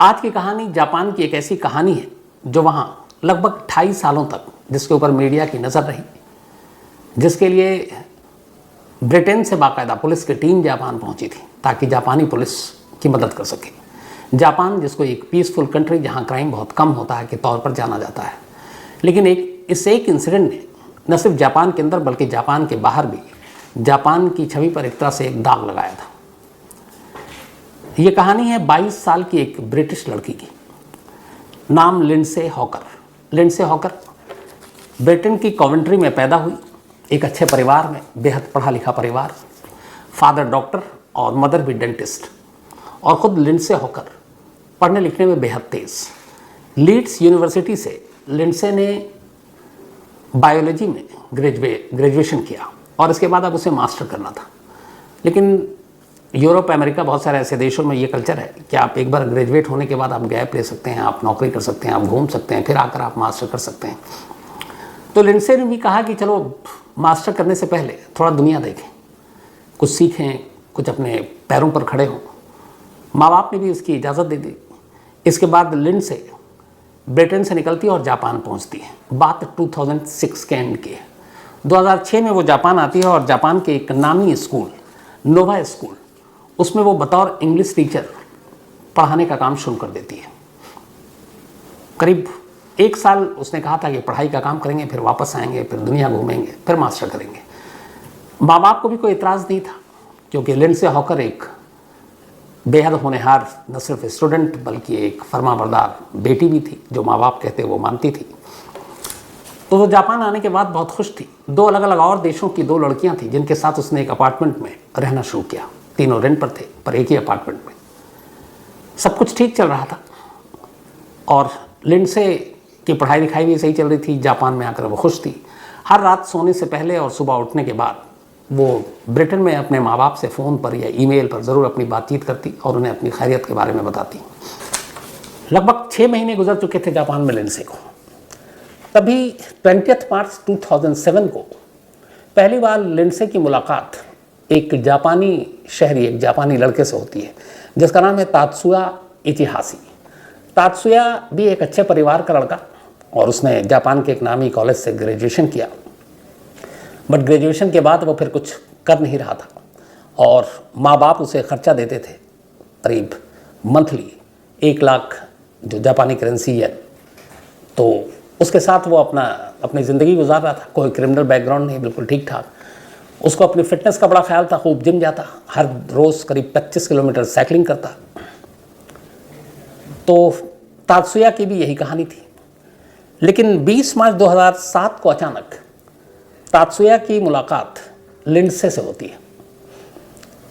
आज की कहानी जापान की एक ऐसी कहानी है जो वहाँ लगभग 28 सालों तक जिसके ऊपर मीडिया की नज़र रही, जिसके लिए ब्रिटेन से बाकायदा पुलिस की टीम जापान पहुंची थी ताकि जापानी पुलिस की मदद कर सके। जापान जिसको एक पीसफुल कंट्री जहां क्राइम बहुत कम होता है के तौर पर जाना जाता है, लेकिन इस एक इंसिडेंट ने न सिर्फ जापान के अंदर बल्कि जापान के बाहर भी जापान की छवि पर एक तरह से एक दाग लगाया था। ये कहानी है 22 साल की एक ब्रिटिश लड़की की, नाम Lindsay Hawker. Lindsay Hawker Britain की कॉवेंट्री में पैदा हुई, एक अच्छे परिवार में, बेहद पढ़ा लिखा परिवार, फादर डॉक्टर और मदर भी डेंटिस्ट, और ख़ुद लिंडसे हॉकर पढ़ने लिखने में बेहद तेज़। लीड्स यूनिवर्सिटी से लिंडसे ने बायोलॉजी में ग्रेजुएशन किया और इसके बाद अब उसे मास्टर करना था। लेकिन यूरोप, अमेरिका, बहुत सारे ऐसे देशों में ये कल्चर है कि आप एक बार ग्रेजुएट होने के बाद आप गैप ले सकते हैं, आप नौकरी कर सकते हैं, आप घूम सकते हैं, फिर आकर आप मास्टर कर सकते हैं। तो लिंडसे ने भी कहा कि चलो मास्टर करने से पहले थोड़ा दुनिया देखें, कुछ सीखें, कुछ अपने पैरों पर खड़े हों। माँ बाप ने भी इसकी इजाज़त दे दी। इसके बाद लिंडसे ब्रिटेन से निकलती है और जापान पहुंचती है। बात 2006 के एंड की है। 2006 में वो जापान आती है और जापान के एक नामी स्कूल, नोवा स्कूल, उसमें वो बतौर इंग्लिश टीचर पढ़ाने का काम शुरू कर देती है। करीब 1 साल उसने कहा था कि पढ़ाई का काम करेंगे, फिर वापस आएंगे, फिर दुनिया घूमेंगे, फिर मास्टर करेंगे। माँ बाप को भी कोई इतराज़ नहीं था क्योंकि लिंडसे हॉकर एक बेहद होनहार न सिर्फ स्टूडेंट बल्कि एक फर्माबरदार बेटी भी थी, जो माँ बाप कहते वो मानती थी। तो वो जापान आने के बाद बहुत खुश थी। 2 अलग अलग और देशों की 2 लड़कियां थी जिनके साथ उसने एक अपार्टमेंट में रहना शुरू किया। तीनों रेंट पर थे, पर एक ही अपार्टमेंट में। सब कुछ ठीक चल रहा था और लिंडसे की पढ़ाई लिखाई भी सही चल रही थी। जापान में आकर वो खुश थी। हर रात सोने से पहले और सुबह उठने के बाद वो ब्रिटेन में अपने माँ बाप से फ़ोन पर या ईमेल पर ज़रूर अपनी बातचीत करती और उन्हें अपनी खैरियत के बारे में बताती। लगभग 6 महीने गुजर चुके थे जापान में लिंडसे को। तभी 20 मार्च 2007 को पहली बार लिंडसे की मुलाकात एक जापानी शहरी, एक जापानी लड़के से होती है जिसका नाम है तात्सुया इचिहाशी। तात्सुया भी एक अच्छे परिवार का लड़का और उसने जापान के एक नामी कॉलेज से ग्रेजुएशन किया, बट ग्रेजुएशन के बाद वो फिर कुछ कर नहीं रहा था और माँ बाप उसे खर्चा देते थे, करीब मंथली 1 लाख जो जापानी करेंसी है। तो उसके साथ वो अपनी ज़िंदगी गुजार रहा था। कोई क्रिमिनल बैकग्राउंड नहीं, बिल्कुल ठीक ठाक। उसको अपनी फिटनेस का बड़ा ख्याल था, खूब जिम जाता, हर रोज़ करीब 25 किलोमीटर साइकिलिंग करता। तो तात्सुया की भी यही कहानी थी। लेकिन 20 मार्च 2007 को अचानक तात्सुया की मुलाकात लिंडसे से होती है।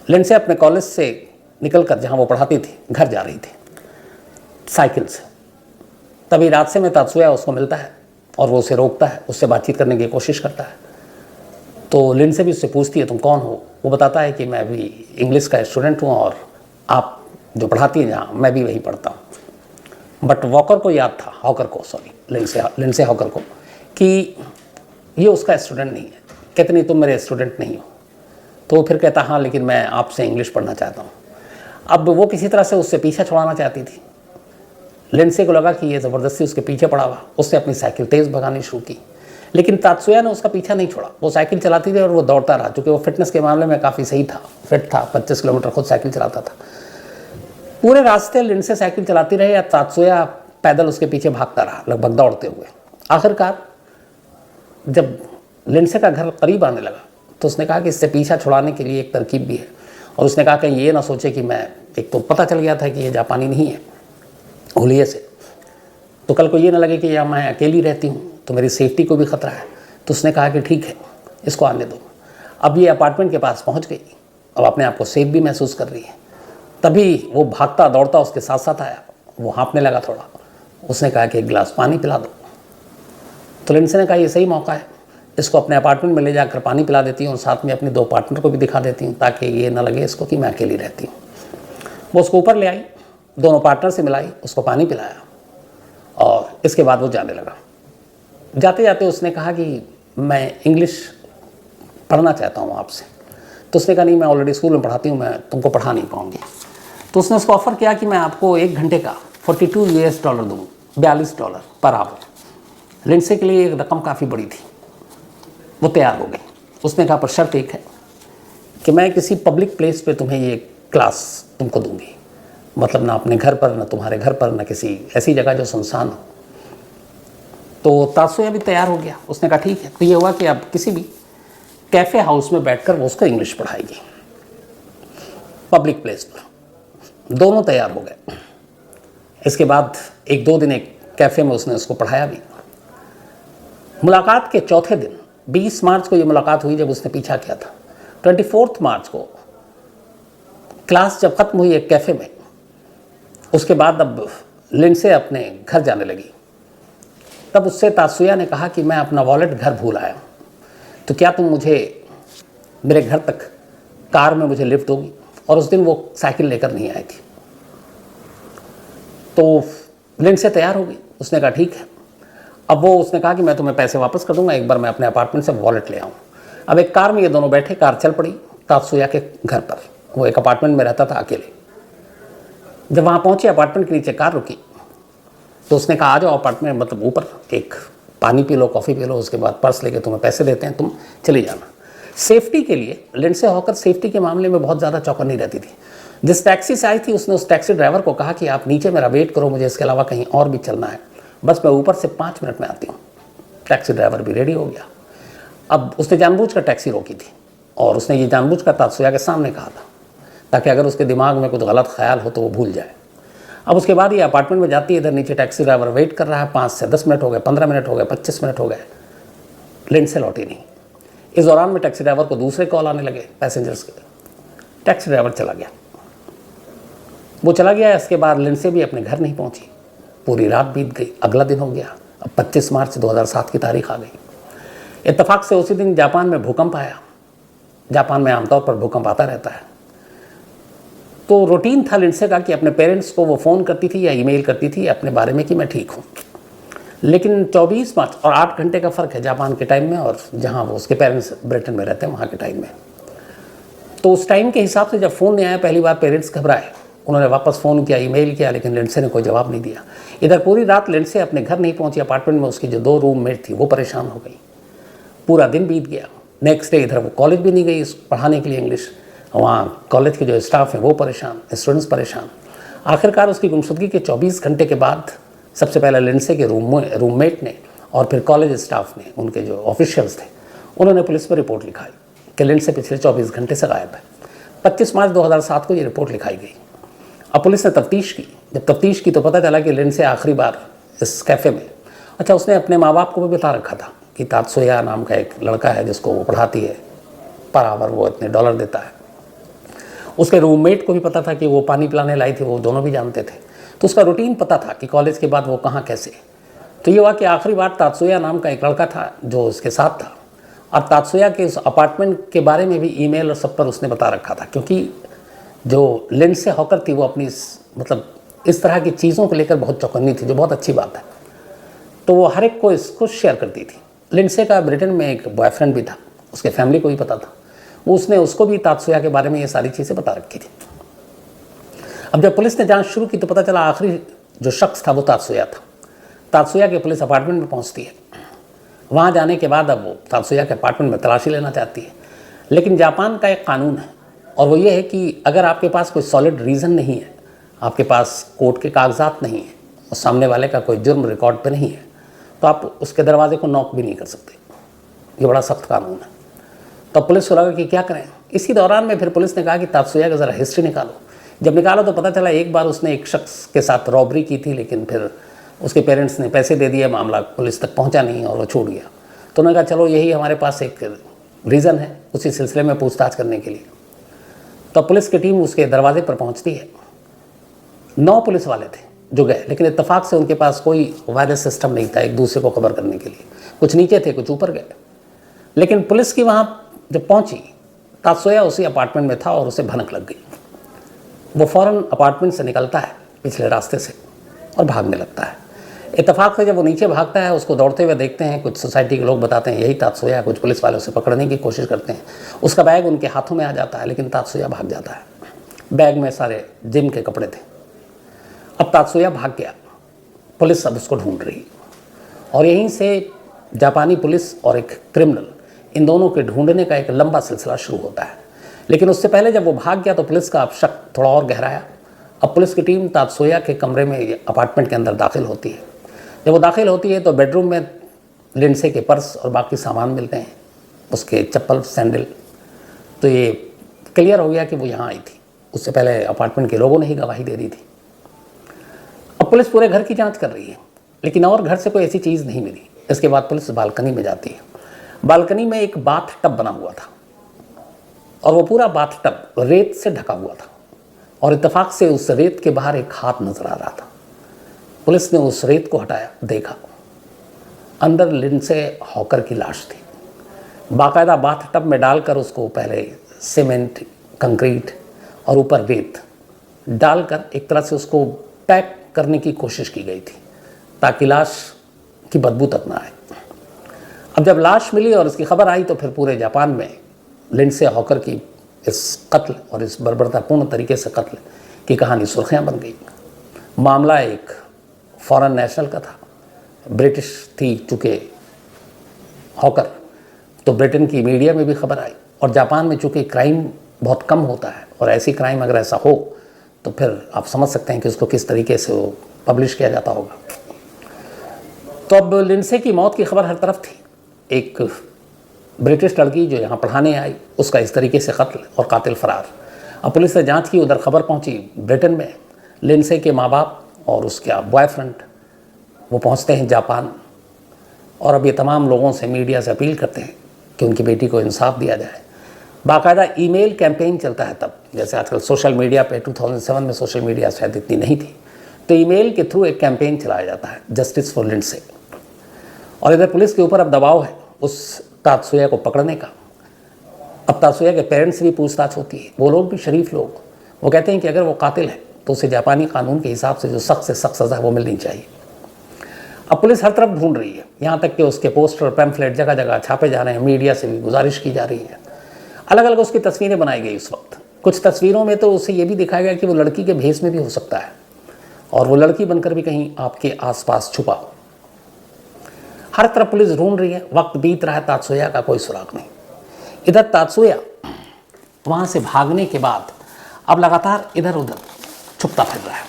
लिंडसे अपने कॉलेज से निकलकर जहाँ वो पढ़ाती थी घर जा रही थी साइकिल से। तभी रास्ते में तात्सुया उसको मिलता है और वो उसे रोकता है, उससे बातचीत करने की कोशिश करता है। तो लिंडसे भी उससे पूछती है तुम कौन हो। वो बताता है कि मैं भी इंग्लिश का स्टूडेंट हूँ और आप जो पढ़ाती हैं जहाँ मैं भी वहीं पढ़ता हूँ। बट वॉकर को याद था, लिंडसे हॉकर को, कि ये उसका स्टूडेंट नहीं है। कहते नहीं तुम मेरे स्टूडेंट नहीं हो। तो वो फिर कहता हाँ लेकिन मैं आपसे इंग्लिश पढ़ना चाहता हूँ। अब वो किसी तरह से उससे पीछा छुड़ाना चाहती थी। लिंडसे को लगा कि ये ज़बरदस्ती उसके पीछे पड़ा हुआ। उसने अपनी साइकिल तेज़ भगानी शुरू की, लेकिन तात्सुया ने उसका पीछा नहीं छोड़ा। वो साइकिल चलाती थी और वो दौड़ता रहा, क्योंकि वो फिटनेस के मामले में काफ़ी सही था, फिट था। 25 किलोमीटर खुद साइकिल चलाता था। पूरे रास्ते लिंडसे साइकिल चलाती रही या तात्सुया पैदल उसके पीछे भागता रहा, लगभग दौड़ते हुए। आखिरकार जब लिंडसे का घर करीब आने लगा तो उसने कहा कि इससे पीछा छुड़ाने के लिए एक तरकीब भी है। और उसने कहा कि ये ना सोचे कि मैं, एक तो पता चल गया था कि ये जापानी नहीं है हुलिये से, तो कल को ये ना लगे कि या मैं अकेली रहती हूँ तो मेरी सेफ्टी को भी ख़तरा है। तो उसने कहा कि ठीक है, इसको आने दो। अब ये अपार्टमेंट के पास पहुँच गई, अब अपने आप को सेफ भी महसूस कर रही है। तभी वो भागता दौड़ता उसके साथ साथ आया। वो हाँफने लगा थोड़ा। उसने कहा कि एक गिलास पानी पिला दो। तो लिंडसे ने कहा ये सही मौका है, इसको अपने अपार्टमेंट में ले जाकर पानी पिला देती हूँ और साथ में अपने 2 पार्टनर को भी दिखा देती हूँ ताकि ये ना लगे इसको कि मैं अकेली रहती हूँ। वो उसको ऊपर ले आई, दोनों पार्टनर से मिलाई, उसको पानी पिलाया और इसके बाद वो जाने लगा। जाते जाते उसने कहा कि मैं इंग्लिश पढ़ना चाहता हूँ आपसे। तो उसने कहा नहीं, मैं ऑलरेडी स्कूल में पढ़ाती हूँ, मैं तुमको पढ़ा नहीं पाऊँगी। तो उसने उसको ऑफ़र किया कि मैं आपको 1 घंटे का 42 US डॉलर दूँ, $42 पर आवर। लिंडसे के लिए एक रकम काफ़ी बड़ी थी। वो तैयार हो गई। उसने कहा पर शर्त एक है कि मैं किसी पब्लिक प्लेस पे तुम्हें ये क्लास तुमको दूंगी, मतलब ना अपने घर पर, ना तुम्हारे घर पर, ना किसी ऐसी जगह जो सुनसान हो। तो तात्सुया भी तैयार हो गया। उसने कहा ठीक है। तो ये हुआ कि अब किसी भी कैफ़े हाउस में बैठकर वो उसको इंग्लिश पढ़ाएगी पब्लिक प्लेस पर। दोनों तैयार हो गए। इसके बाद 1-2 दिन एक कैफ़े में उसने उसको पढ़ाया भी। मुलाकात के चौथे दिन 20 मार्च को ये मुलाकात हुई जब उसने पीछा किया था। 24 मार्च को क्लास जब ख़त्म हुई एक कैफ़े में, उसके बाद अब लिंडसे अपने घर जाने लगी। तब उससे तात्सुया ने कहा कि मैं अपना वॉलेट घर भूल आया, तो क्या तुम मुझे मेरे घर तक कार में मुझे लिफ्ट दोगी। और उस दिन वो साइकिल लेकर नहीं आई थी। तो लिंडसे तैयार हो गई। उसने कहा ठीक है। अब वो उसने कहा कि मैं तुम्हें पैसे वापस कर दूंगा, एक बार मैं अपने अपार्टमेंट से वॉलेट ले आऊँ। अब एक कार में ये दोनों बैठे, कार चल पड़ी तात्सुया के घर पर। वो एक अपार्टमेंट में रहता था अकेले। जब वहाँ पहुँचे, अपार्टमेंट के नीचे कार रुकी, तो उसने कहा आ जाओ अपार्टमेंट, मतलब ऊपर, एक पानी P low, coffee P low, उसके बाद पर्स लेके तुम्हें पैसे देते हैं, तुम चली जाना। सेफ्टी के लिए लिंडसे हॉकर सेफ्टी के मामले में बहुत ज़्यादा चौकन्नी रहती थी। जिस टैक्सी से आई थी उसने उस टैक्सी ड्राइवर को कहा कि आप नीचे मेरा वेट करो, मुझे इसके अलावा कहीं और भी चलना है, बस मैं ऊपर से 5 मिनट में आती हूँ। टैक्सी ड्राइवर भी रेडी हो गया। अब उसने जानबूझकर टैक्सी रोकी थी और उसने ये जानबूझकर तात्सुया के सामने कहा था, ताकि अगर उसके दिमाग में कुछ गलत ख्याल हो तो वो भूल जाए। अब उसके बाद ये अपार्टमेंट में जाती है, इधर नीचे टैक्सी ड्राइवर वेट कर रहा है। 5 से 10 मिनट हो गए, 15 मिनट हो गए, 25 मिनट हो गए, लिंडसे लौटी नहीं। इस दौरान में टैक्सी ड्राइवर को दूसरे कॉल आने लगे पैसेंजर्स के। टैक्सी ड्राइवर चला गया। वो चला गया। इसके बाद लिंडसे भी अपने घर नहीं पहुंची। पूरी रात बीत गई। अगला दिन हो गया। अब 25 मार्च 2007 की तारीख आ गई। इत्तेफाक से उसी दिन जापान में भूकंप आया। जापान में आमतौर पर भूकंप आता रहता है। तो रूटीन था लिंडसे का कि अपने पेरेंट्स को वो फ़ोन करती थी या ईमेल करती थी अपने बारे में कि मैं ठीक हूँ। लेकिन 24 मार्च, और 8 घंटे का फ़र्क है जापान के टाइम में और जहाँ वो उसके पेरेंट्स ब्रिटेन में रहते हैं वहाँ के टाइम में। तो उस टाइम के हिसाब से जब फ़ोन नहीं आया, पहली बार पेरेंट्स घबराए। उन्होंने वापस फ़ोन किया, ईमेल किया, लेकिन लिंडसे ने कोई जवाब नहीं दिया। इधर पूरी रात लिंडसे अपने घर नहीं पहुंची। अपार्टमेंट में उसकी जो 2 रूममेट थी वो परेशान हो गई। पूरा दिन बीत गया। नेक्स्ट डे इधर वो कॉलेज भी नहीं गई पढ़ाने के लिए इंग्लिश। वहाँ कॉलेज के जो स्टाफ है वो परेशान, स्टूडेंट्स परेशान। आखिरकार उसकी गुमशुदगी के 24 घंटे के बाद सबसे पहले लिंडसे के रूममेट ने और फिर कॉलेज स्टाफ ने, उनके जो ऑफिशियल्स थे, उन्होंने पुलिस पर रिपोर्ट लिखाई कि लिंडसे पिछले 24 घंटे से गायब है। 25 मार्च 2007 को ये रिपोर्ट लिखाई गई। अब पुलिस ने तफ्तीश की। जब तफ्तीश की तो पता चला कि लिंडसे आखिरी बार इस कैफ़े में, अच्छा, उसने अपने माँ बाप को भी बता रखा था कि तात्सुया नाम का एक लड़का है जिसको वो पढ़ाती है, पर आवर वो इतने $, देता है। उसके रूममेट को भी पता था कि वो पानी पिलाने लाई थी, वो दोनों भी जानते थे। तो उसका रूटीन पता था कि कॉलेज के बाद वो कहाँ कैसे। तो ये हुआ कि आखिरी बार तात्सुया नाम का एक लड़का था जो उसके साथ था, और तात्सुया के उस अपार्टमेंट के बारे में भी ईमेल और सब पर उसने बता रखा था, क्योंकि जो लिंडसे हॉकर थी वो अपनी मतलब इस तरह की चीज़ों को लेकर बहुत चौकन्नी थी, जो बहुत अच्छी बात है। तो वो हर एक को इसको शेयर करती थी। लिंडसे का ब्रिटेन में एक बॉयफ्रेंड भी था, उसके फैमिली को भी पता था। उसने उसको भी तात्सुया के बारे में ये सारी चीज़ें बता रखी थी। अब जब पुलिस ने जांच शुरू की तो पता चला आखिरी जो शख्स था वो तात्सुया था। तात्सुया के पुलिस अपार्टमेंट में पहुंचती है। वहाँ जाने के बाद अब वो तात्सुया के अपार्टमेंट में तलाशी लेना चाहती है। लेकिन जापान का एक कानून है, और वो ये है कि अगर आपके पास कोई सॉलिड रीज़न नहीं है, आपके पास कोर्ट के कागजात नहीं है और सामने वाले का कोई जुर्म रिकॉर्ड पे नहीं है, तो आप उसके दरवाजे को नॉक भी नहीं कर सकते। ये बड़ा सख्त कानून है। तो पुलिस को लगा कि क्या करें। इसी दौरान में फिर पुलिस ने कहा कि तात्सुया का ज़रा हिस्ट्री निकालो। जब निकाला तो पता चला एक बार उसने एक शख्स के साथ रॉबरी की थी, लेकिन फिर उसके पेरेंट्स ने पैसे दे दिए, मामला पुलिस तक पहुंचा नहीं और वो छूट गया। तो उन्होंने कहा चलो यही हमारे पास एक रीज़न है उसी सिलसिले में पूछताछ करने के लिए। तो पुलिस की टीम उसके दरवाजे पर पहुंचती है। 9 पुलिस वाले थे जो गए, लेकिन इत्तेफाक से उनके पास कोई वायरस सिस्टम नहीं था एक दूसरे को खबर करने के लिए। कुछ नीचे थे, कुछ ऊपर गए। लेकिन पुलिस की वहाँ जब पहुंची, तात्सुया उसी अपार्टमेंट में था और उसे भनक लग गई। वो फ़ौरन अपार्टमेंट से निकलता है पिछले रास्ते से और भागने लगता है। इत्तेफाक से जब वो नीचे भागता है, उसको दौड़ते हुए देखते हैं कुछ सोसाइटी के लोग, बताते हैं यही तात्सुया। कुछ पुलिस वाले उसे पकड़ने की कोशिश करते हैं। उसका बैग उनके हाथों में आ जाता है, लेकिन तात्सुया भाग जाता है। बैग में सारे जिम के कपड़े थे। अब तात्सुया भाग गया, पुलिस अब उसको ढूंढ रही और यहीं से जापानी पुलिस और एक क्रिमिनल, इन दोनों के ढूंढने का एक लंबा सिलसिला शुरू होता है। लेकिन उससे पहले जब वो भाग गया तो पुलिस का अब शक थोड़ा और गहराया। अब पुलिस की टीम तात्सुया के कमरे में, अपार्टमेंट के अंदर दाखिल होती है। जब वो दाखिल होती है तो बेडरूम में लिंडसे के पर्स और बाकी सामान मिलते हैं, उसके चप्पल, सैंडल। तो ये क्लियर हो गया कि वो यहाँ आई थी। उससे पहले अपार्टमेंट के लोगों ने ही गवाही दे दी थी। अब पुलिस पूरे घर की जांच कर रही है, लेकिन और घर से कोई ऐसी चीज़ नहीं मिली। इसके बाद पुलिस बालकनी में जाती है। बालकनी में एक बाथ टब बना हुआ था और वो पूरा बाथ टब रेत से ढका हुआ था और इत्तेफाक से उस रेत के बाहर एक हाथ नजर आ रहा था। पुलिस ने उस रेत को हटाया, देखा अंदर लिंडसे हॉकर की लाश थी। बाकायदा बाथ टब में डालकर उसको पहले सीमेंट, कंक्रीट और ऊपर रेत डालकर एक तरह से उसको पैक करने की कोशिश की गई थी ताकि लाश की बदबू तक ना आए। अब जब लाश मिली और इसकी खबर आई तो फिर पूरे जापान में लिंडसे हॉकर की इस कत्ल और इस बर्बरतापूर्ण तरीके से कत्ल की कहानी सुर्खियां बन गई। मामला एक फॉरेन नेशनल का था, ब्रिटिश थी चूँकि हॉकर, तो ब्रिटेन की मीडिया में भी खबर आई। और जापान में चूँकि क्राइम बहुत कम होता है और ऐसी क्राइम अगर ऐसा हो तो फिर आप समझ सकते हैं कि उसको किस तरीके से वो पब्लिश किया जाता होगा। तो अब लिंडसे की मौत की खबर हर तरफ थी। एक ब्रिटिश लड़की जो यहाँ पढ़ाने आई, उसका इस तरीके से कत्ल और कातिल फरार। अब पुलिस ने जांच की, उधर खबर पहुँची ब्रिटेन में। लिंडसे के माँ बाप और उसका बॉयफ्रेंड वो पहुँचते हैं जापान और अब ये तमाम लोगों से, मीडिया से अपील करते हैं कि उनकी बेटी को इंसाफ दिया जाए। बाकायदा ईमेल कैंपेन चलता है तब, जैसे आजकल सोशल मीडिया पे 2007 में सोशल मीडिया शायद इतनी नहीं थी, तो ईमेल के थ्रू एक कैंपेन चलाया जाता है, जस्टिस फॉर लिंडसे। और इधर पुलिस के ऊपर अब दबाव है उस तात्सुया को पकड़ने का। अब तात्सुया के पेरेंट्स से भी पूछताछ होती है। वो लोग भी शरीफ लोग, वो कहते हैं कि अगर वो कातिल है तो उसे जापानी कानून के हिसाब से जो सख्त से सख्त सज़ा वो मिलनी चाहिए। अब पुलिस हर तरफ ढूंढ रही है, यहाँ तक कि उसके पोस्टर, पैम्फलेट जगह जगह छापे जा रहे हैं। मीडिया से भी गुजारिश की जा रही है, अलग अलग उसकी तस्वीरें बनाई गई उस वक्त। कुछ तस्वीरों में तो उसे ये भी दिखाया गया कि वो लड़की के भेष में भी हो सकता है और वो लड़की बनकर भी कहीं आपके आसपास छुपा हो। हर तरफ पुलिस ढूंढ रही है, वक्त बीत रहा है, तात्सुया का कोई सुराग नहीं। इधर तात्सुया वहाँ से भागने के बाद अब लगातार इधर उधर छुपता फिर रहा है।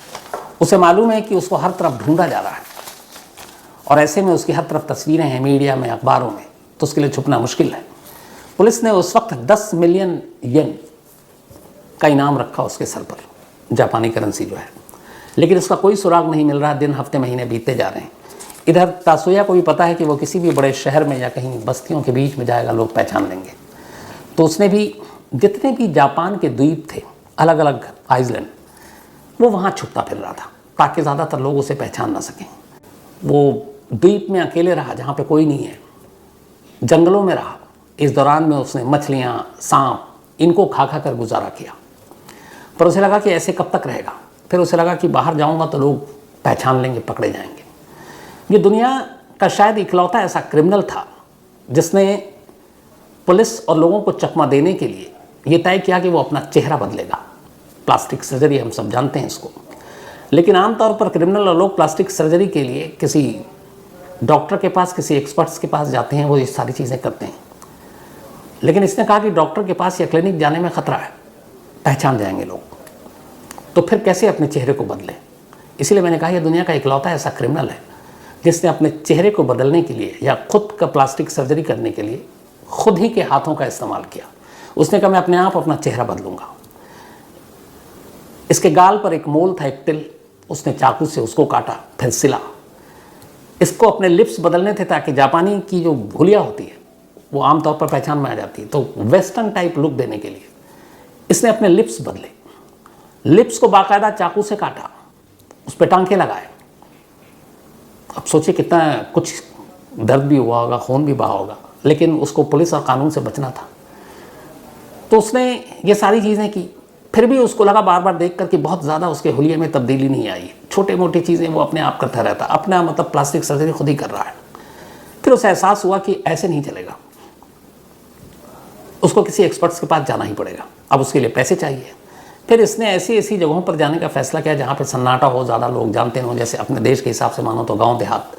उसे मालूम है कि उसको हर तरफ ढूंढा जा रहा है और ऐसे में उसकी हर तरफ तस्वीरें हैं, मीडिया में, अखबारों में, तो उसके लिए छुपना मुश्किल है। पुलिस ने उस वक्त 10 मिलियन येन का इनाम रखा उसके सर पर, जापानी करेंसी जो है, लेकिन उसका कोई सुराग नहीं मिल रहा। दिन, हफ्ते, महीने बीतते जा रहे हैं। इधर तात्सुया को भी पता है कि वो किसी भी बड़े शहर में या कहीं बस्तियों के बीच में जाएगा, लोग पहचान लेंगे। तो उसने भी जितने भी जापान के द्वीप थे, अलग अलग आइलैंड, वो वहाँ छुपता फिर रहा था ताकि ज़्यादातर लोग उसे पहचान ना सकें। वो द्वीप में अकेले रहा जहाँ पे कोई नहीं है, जंगलों में रहा। इस दौरान में उसने मछलियाँ, सांप, इनको खा खा कर गुजारा किया। पर उसे लगा कि ऐसे कब तक रहेगा। फिर उसे लगा कि बाहर जाऊँगा तो लोग पहचान लेंगे, पकड़े जाएंगे। ये दुनिया का शायद इकलौता ऐसा क्रिमिनल था जिसने पुलिस और लोगों को चकमा देने के लिए ये तय किया कि वो अपना चेहरा बदलेगा। प्लास्टिक सर्जरी, हम सब जानते हैं इसको, लेकिन आमतौर पर क्रिमिनल और लोग प्लास्टिक सर्जरी के लिए किसी डॉक्टर के पास, किसी एक्सपर्ट्स के पास जाते हैं, वो ये सारी चीज़ें करते हैं। लेकिन इसने कहा कि डॉक्टर के पास या क्लिनिक जाने में ख़तरा है, पहचान जाएंगे लोग, तो फिर कैसे अपने चेहरे को बदलें। इसीलिए मैंने कहा यह दुनिया का इकलौता ऐसा क्रिमिनल है जिसने अपने चेहरे को बदलने के लिए या खुद का प्लास्टिक सर्जरी करने के लिए खुद ही के हाथों का इस्तेमाल किया। उसने कहा मैं अपने आप अपना चेहरा बदलूंगा। इसके गाल पर एक मोल था, एक तिल, उसने चाकू से उसको काटा, फिर सिला। इसको अपने लिप्स बदलने थे ताकि जापानी की जो भुलिया होती है वो आमतौर पर पहचान में आ जाती है, तो वेस्टर्न टाइप लुक देने के लिए इसने अपने लिप्स बदले। लिप्स को बाकायदा चाकू से काटा, उस पर टांके लगाए। अब सोचिए कितना कुछ दर्द भी हुआ होगा, खून भी बहा होगा, लेकिन उसको पुलिस और कानून से बचना था। तो उसने ये सारी चीज़ें की। फिर भी उसको लगा बार बार देख कर कि बहुत ज़्यादा उसके हुलिये में तब्दीली नहीं आई। छोटे मोटी चीज़ें वो अपने आप करता रहता, अपना मतलब प्लास्टिक सर्जरी खुद ही कर रहा है। फिर उसे एहसास हुआ कि ऐसे नहीं चलेगा, उसको किसी एक्सपर्ट्स के पास जाना ही पड़ेगा। अब उसके लिए पैसे चाहिए। फिर इसने ऐसी ऐसी जगहों पर जाने का फैसला किया जहाँ पर सन्नाटा हो, ज़्यादा लोग जानते हो, जैसे अपने देश के हिसाब से मानो तो गाँव देहात,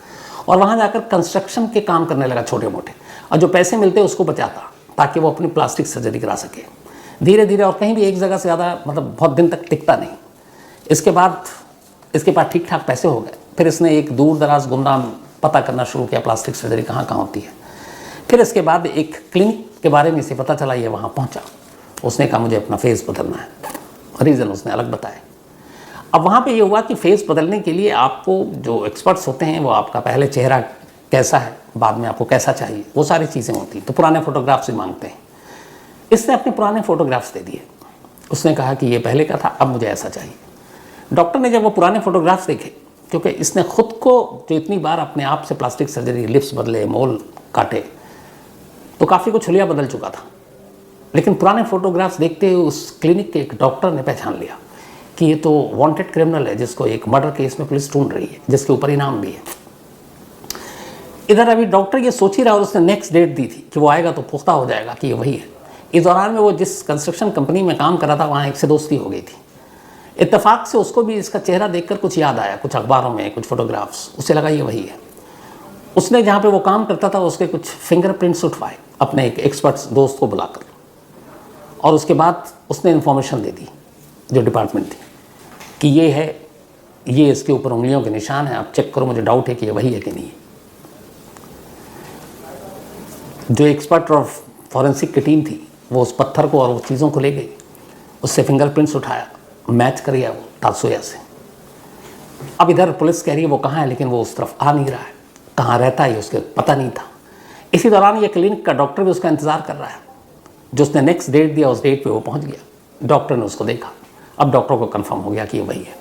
और वहाँ जाकर कंस्ट्रक्शन के काम करने लगा छोटे मोटे, और जो पैसे मिलते उसको बचाता ताकि वो अपनी प्लास्टिक सर्जरी करा सके धीरे धीरे, और कहीं भी एक जगह से ज़्यादा मतलब बहुत दिन तक टिकता नहीं। इसके बाद इसके पास ठीक ठाक पैसे हो गए, फिर इसने एक दूर दराज गुमनाम पता करना शुरू किया प्लास्टिक सर्जरी कहाँ कहाँ होती है। फिर इसके बाद एक क्लिनिक के बारे में इसे पता चला, ये वहाँ पहुँचा, उसने कहा मुझे अपना फेस बदलना है, रीज़न उसने अलग बताया। अब वहाँ पे ये हुआ कि फेस बदलने के लिए आपको जो एक्सपर्ट्स होते हैं वो आपका पहले चेहरा कैसा है, बाद में आपको कैसा चाहिए, वो सारी चीज़ें होती हैं, तो पुराने फ़ोटोग्राफ्स भी मांगते हैं। इसने अपने पुराने फ़ोटोग्राफ्स दे दिए, उसने कहा कि ये पहले का था, अब मुझे ऐसा चाहिए। डॉक्टर ने जब वो पुराने फ़ोटोग्राफ्स देखे, क्योंकि इसने खुद को जो इतनी बार अपने आप से प्लास्टिक सर्जरी, लिप्स बदले, मोल काटे, तो काफ़ी कुछ हुलिया बदल चुका था, लेकिन पुराने फ़ोटोग्राफ्स देखते हुए उस क्लिनिक के एक डॉक्टर ने पहचान लिया कि ये तो वांटेड क्रिमिनल है, जिसको एक मर्डर केस में पुलिस ढूंढ रही है, जिसके ऊपर इनाम भी है। इधर अभी डॉक्टर ये सोच ही रहा, और उसने नेक्स्ट डेट दी थी कि वो आएगा तो पुख्ता हो जाएगा कि ये वही है। इस दौरान में वो जिस कंस्ट्रक्शन कंपनी में काम कर रहा था वहाँ एक से दोस्ती हो गई थी। इत्तेफाक से उसको भी इसका चेहरा देखकर कुछ याद आया, कुछ अखबारों में कुछ फोटोग्राफ्स, उसे लगा ये वही है। उसने जहाँ पे वो काम करता था उसके कुछ फिंगरप्रिंट्स उठवाए अपने एक एक्सपर्ट दोस्त को बुलाकर, और उसके बाद उसने इन्फॉर्मेशन दे दी जो डिपार्टमेंट थी कि ये है, ये इसके ऊपर उंगलियों के निशान हैं, आप चेक करो, मुझे डाउट है कि ये वही है कि नहीं। जो एक्सपर्ट और फॉरेंसिक की टीम थी वो उस पत्थर को और वो चीज़ों को ले गई, उससे फिंगरप्रिंट्स उठाया, मैच कर गया वो तात्सुया से। अब इधर पुलिस कह रही है वो कहाँ है, लेकिन वो उस तरफ आ नहीं रहा है, कहाँ रहता है उसके पता नहीं था। इसी दौरान ये क्लिनिक का डॉक्टर भी उसका इंतज़ार कर रहा है, जो उसने नेक्स्ट डेट दिया उस डेट पे वो पहुंच गया। डॉक्टर ने उसको देखा, अब डॉक्टर को कंफर्म हो गया कि ये वही है।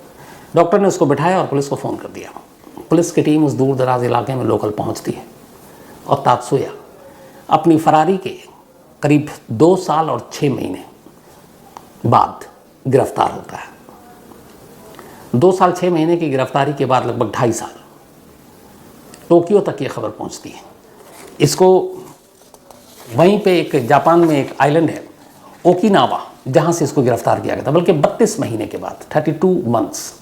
डॉक्टर ने उसको बिठाया और पुलिस को फ़ोन कर दिया। पुलिस की टीम उस दूर दराज इलाके में लोकल पहुंचती है, और तात्सुया अपनी फरारी के करीब 2 साल और 6 महीने बाद गिरफ्तार होता है। 2 साल 6 महीने की गिरफ्तारी के बाद लगभग 2.5 साल टोक्यो तक ये खबर पहुंचती है। इसको वहीं पे एक जापान में एक आइलैंड है ओकिनावा, जहाँ से इसको गिरफ्तार किया गया था, बल्कि 32 महीने के बाद 32 मंथ्स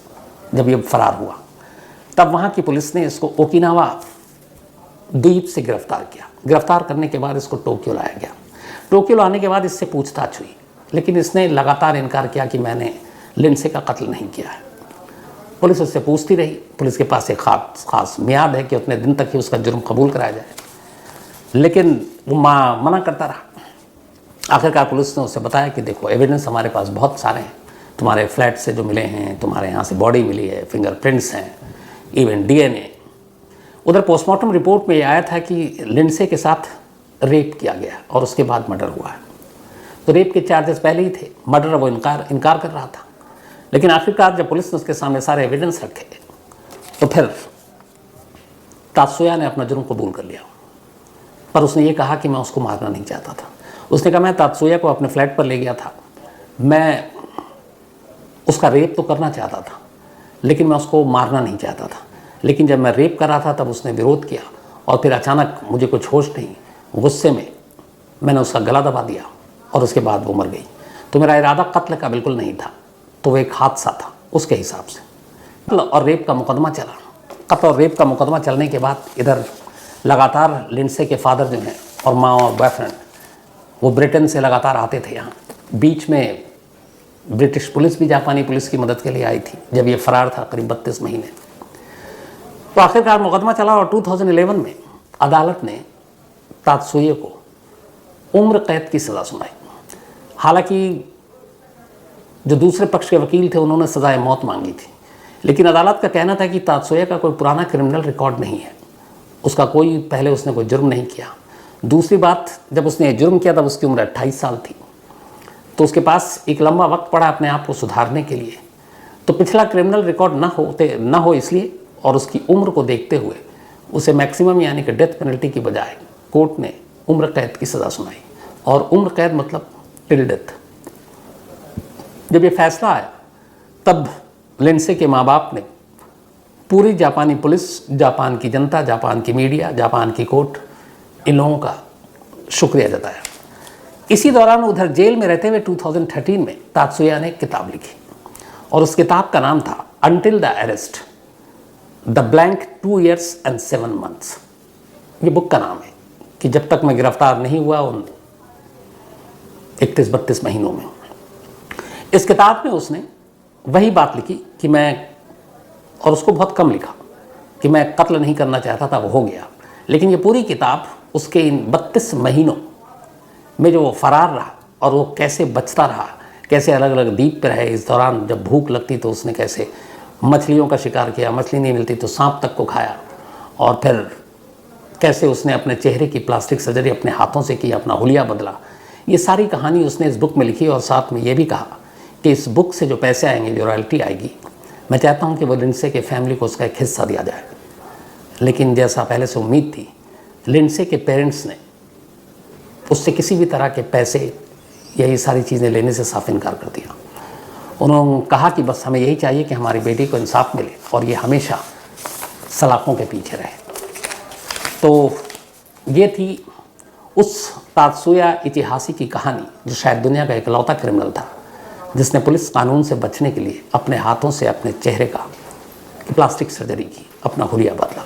जब ये फरार हुआ, तब वहाँ की पुलिस ने इसको ओकिनावा द्वीप से गिरफ्तार किया। गिरफ्तार करने के बाद इसको टोक्यो लाया गया। टोक्यो लाने के बाद इससे पूछताछ हुई, लेकिन इसने लगातार इनकार किया कि मैंने लिंडसे का कत्ल नहीं किया है। पुलिस उससे पूछती रही, पुलिस के पास एक खास मियाद है कि उतने दिन तक ही उसका जुर्म कबूल कराया जाए, लेकिन वो मना करता रहा। आखिरकार पुलिस ने उससे बताया कि देखो एविडेंस हमारे पास बहुत सारे हैं, तुम्हारे फ्लैट से जो मिले हैं, तुम्हारे यहाँ से बॉडी मिली है, फिंगरप्रिंट्स हैं, इवन डीएनए। उधर पोस्टमार्टम रिपोर्ट में ये आया था कि लिंडसे के साथ रेप किया गया और उसके बाद मर्डर हुआ है। तो रेप के चार्जेस पहले ही थे, मर्डर वो इनकार कर रहा था। लेकिन आखिरकार जब पुलिस ने उसके सामने सारे एविडेंस रखे तो फिर तात्सुया ने अपना जुर्म कबूल कर लिया। पर उसने ये कहा कि मैं उसको मारना नहीं चाहता था। उसने कहा मैं तात्सुया को अपने फ्लैट पर ले गया था, मैं उसका रेप तो करना चाहता था, लेकिन मैं उसको मारना नहीं चाहता था। लेकिन जब मैं रेप कर रहा था तब उसने विरोध किया, और फिर अचानक मुझे कुछ होश नहीं, गुस्से में मैंने उसका गला दबा दिया और उसके बाद वो मर गई। तो मेरा इरादा कत्ल का बिल्कुल नहीं था, तो वो एक हादसा था उसके हिसाब से। और रेप का मुकदमा चला। कत्ल और रेप का मुकदमा चलने के बाद इधर लगातार लिंडसे के फादर जो हैं और माँ और बॉयफ्रेंड वो ब्रिटेन से लगातार आते थे यहाँ। बीच में ब्रिटिश पुलिस भी जापानी पुलिस की मदद के लिए आई थी जब ये फरार था करीब 32 महीने। तो आखिरकार मुकदमा चला और 2011 में अदालत ने तात्सुया को उम्र कैद की सज़ा सुनाई। हालांकि जो दूसरे पक्ष के वकील थे उन्होंने सज़ाए मौत मांगी थी, लेकिन अदालत का कहना था कि तात्सुया का कोई पुराना क्रिमिनल रिकॉर्ड नहीं है, उसका पहले उसने कोई जुर्म नहीं किया। दूसरी बात, जब उसने जुर्म किया तब उसकी उम्र 28 साल थी, तो उसके पास एक लंबा वक्त पड़ा अपने आप को सुधारने के लिए। तो पिछला क्रिमिनल रिकॉर्ड ना हो इसलिए, और उसकी उम्र को देखते हुए उसे मैक्सिमम यानी कि डेथ पेनल्टी की बजाय कोर्ट ने उम्र कैद की सज़ा सुनाई। और उम्र कैद मतलब टिल डेथ। जब ये फैसला आया तब लिंडसे के माँ बाप ने पूरी जापानी पुलिस, जापान की जनता, जापान की मीडिया, जापान की कोर्ट, इन लोगों का शुक्रिया जताया। इसी दौरान उधर जेल में रहते हुए 2013 में तात्सुया ने किताब लिखी और उस किताब का नाम था until the arrest, the blank 2 years and 7 months। ये बुक का नाम है कि जब तक मैं गिरफ्तार नहीं हुआ उन 31-32 महीनों में। इस किताब में उसने वही बात लिखी कि मैं, और उसको बहुत कम लिखा, कि मैं कत्ल नहीं करना चाहता था, वो हो गया। लेकिन ये पूरी किताब उसके इन 32 महीनों में जो वो फरार रहा और वो कैसे बचता रहा, कैसे अलग अलग द्वीप पे रहे, इस दौरान जब भूख लगती तो उसने कैसे मछलियों का शिकार किया, मछली नहीं मिलती तो सांप तक को खाया, और फिर कैसे उसने अपने चेहरे की प्लास्टिक सर्जरी अपने हाथों से की, अपना हुलिया बदला। ये सारी कहानी उसने इस बुक में लिखी और साथ में ये भी कहा कि इस बुक से जो पैसे आएंगे, जो रॉयल्टी आएगी, मैं चाहता हूँ कि वो लिंडसे के फैमिली को उसका एक हिस्सा दिया जाए। लेकिन जैसा पहले से उम्मीद थी, लिंडसे के पेरेंट्स ने उससे किसी भी तरह के पैसे या ये सारी चीज़ें लेने से साफ इनकार कर दिया। उन्होंने कहा कि बस हमें यही चाहिए कि हमारी बेटी को इंसाफ मिले और ये हमेशा सलाखों के पीछे रहे। तो ये थी उस तात्सुया इतिहासी की कहानी जो शायद दुनिया का इकलौता क्रिमिनल था जिसने पुलिस कानून से बचने के लिए अपने हाथों से अपने चेहरे का प्लास्टिक सर्जरी की, अपना हुलिया बदला।